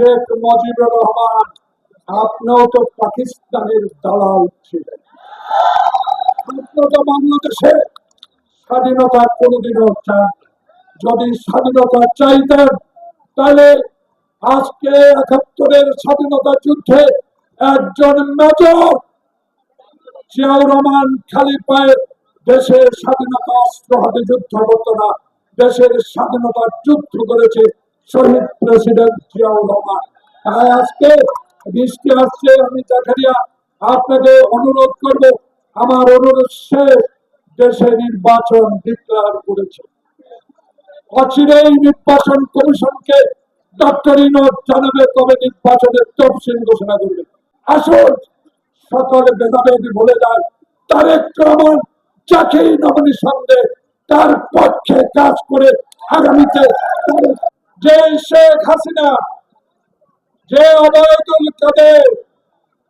শেখ মুজিবুর রহমান, আপনিও তো পাকিস্তানের দালাল ছিলেন। আপনি তো বাংলাদেশে স্বাধীনতা কোনোদিনও চান। যদি স্বাধীনতা চাইতেন তাহলে আজকে ৭১-এর স্বাধীনতা যুদ্ধে একজন মেজর জিয়াউর রহমান খালি পায়ে দেশের স্বাধীনতা অস্ত্র হাতে যুদ্ধ করত না, দেশের স্বাধীনতার যুদ্ধ করেছে শহীদ প্রেসিডেন্ট জিয়াউর রহমান। তাই আজকে বৃষ্টি আসছে, আমি জাকারিয়া আপনাকে অনুরোধ করব, আমার অনুরোধ শেষ, দেশে নির্বাচন ডিক্লেয়ার করেছে। অচিরেই নির্বাচন কমিশনকে ডক্টর ইউনূস জানাবে কবে নির্বাচনের তফসিল ঘোষণা করবে। আসুন সকলে ভেদাভেদ ভুলে যায়, তারেক রহমান যাকেই নবনিঃসন্দেহে তার পক্ষে কাজ করে আগামীতে যে শেখ হাসিনা, যে ওবায়দুল কাদের,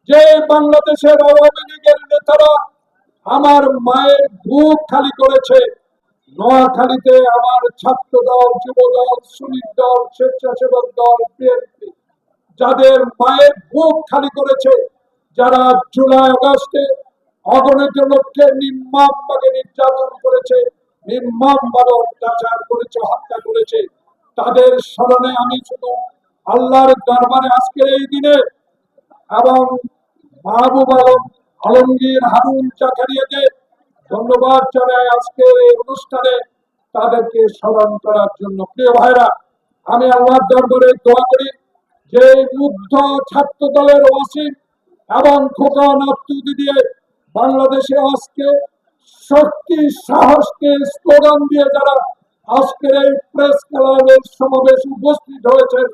যে বাংলাদেশের আওয়ামী লীগের নেতারা আমার মায়ের বুক খালি করেছে, নোয়াখালীতে আমার ছাত্র দল, যুব দল, শ্রমিক দল, স্বেচ্ছাসেবক দল, বিএনপি যাদের মায়ের বুক খালি করেছে, যারা জুলাই আগস্টে অগণিত লোককে নির্মমভাবে নির্যাতন করেছে, নির্মমভাবে অত্যাচার করেছে, হত্যা করেছে, তাদের স্মরণে আমি শুধু আল্লাহর দরবারে আজকের এই দিনে এবং মাহবুব আলম, আলমগীর, হারুন, জাকারিয়াকে ধন্যবাদ জানাই আজকের এই অনুষ্ঠানে তাদেরকে স্মরণ করার জন্য। প্রিয় ভাইরা, আমি আল্লাহর দরবারে দোয়া করি যে মুগ্ধ ছাত্র দলের ওয়াসিম এবং খোকা নাফতুদি দিয়ে বাংলাদেশে আজকে শক্তি সাহসকে স্লোগান দিয়ে যারা আজকের এই প্রেস ক্লাবের সমাবেশ উপস্থিত হয়েছেন,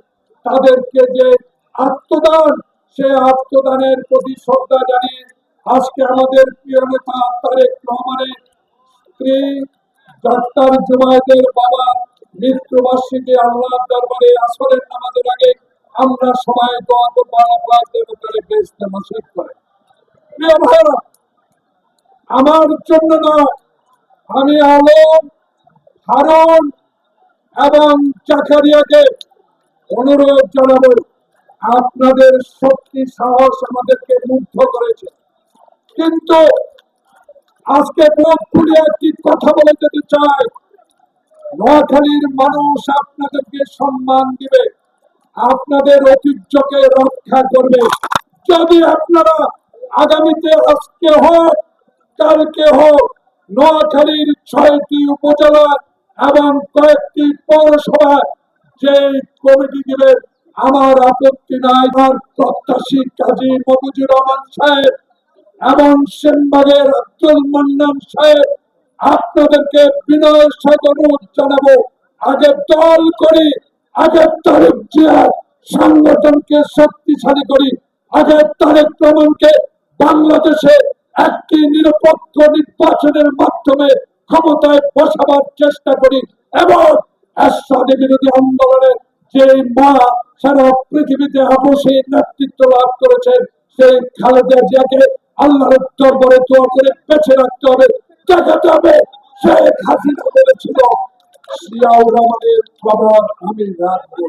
তাদেরকে যে আত্মদান, সে আত্মদানের প্রতি শ্রদ্ধা জানিয়ে আজকে আমাদের প্রিয় নেতা তারেক রহমানের স্ত্রী ডাক্তার জুবায়েদের বাবা মৃত্যুবার্ষিকী আল্লাহর দরবারে আসরের নামাজের আগে আমরা সবাই দোয়া করব আল্লাহ তাআলা বেহেশতে নসিব করে। প্রিয় ভাইরা, আমার জন্য না, আমি আলম, হারুন এবং জাকারিয়াকে অনুরোধ জানাবো, আপনাদের শক্তি সাহস আমাদেরকে মুগ্ধ করেছে, কিন্তু আজকে মুখ খুলে একটি কথা বলে যেতে চাই, নোয়াখালীর মানুষ আপনাদেরকে সম্মান দিবে, আপনাদের ঐতিহ্যকে রক্ষা করবে। যদি আপনারা আগামীতে আজকে হোক কালকে হোক নোয়াখালীর ৬টি উপজেলা এবং কয়েকটি পৌরসভা যে কমিটি দিবেন, আমার আপত্তি নাই। আমার প্রত্যাশী কাজী মফিজুর রহমান সাহেব এবং সেনবাগের আব্দুল মান্নান সাহেব, আপনাদেরকে বিনয়ের সাথে অনুরোধ জানাবো, আগে দল করি, আগে তারেক জিয়ার সংগঠনকে শক্তিশালী করি, আগে তারেক রহমানকে বাংলাদেশে একটি নিরপেক্ষ নির্বাচনের মাধ্যমে ক্ষমতায় বসাবার চেষ্টা করি এবং এরশাদ বিরোধী আন্দোলনের যে মা সারা পৃথিবীতে আপসের নেতৃত্ব লাভ করেছেন, সেই খালেদা জিয়াকে আল্লাহর দরবারে দোয়া করে বেঁচে রাখতে হবে। দেখাতে হবে শেখ হাসিনা বলেছিল জিয়াউর রহমানের খবর আমি রাখবো,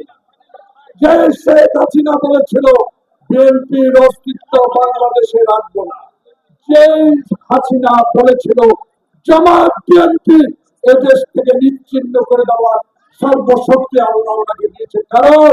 যে শেখ হাসিনা বলেছিল বিএনপির অস্তিত্ব বাংলাদেশে রাখবো না, যে হাসিনা বলেছিল জামাত বিএনপি এদেশ থেকে নিচ্ছিন্ন করে দেওয়ার সর্বশক্তি আল্লাহ ওনাকে দিয়েছে। কারণ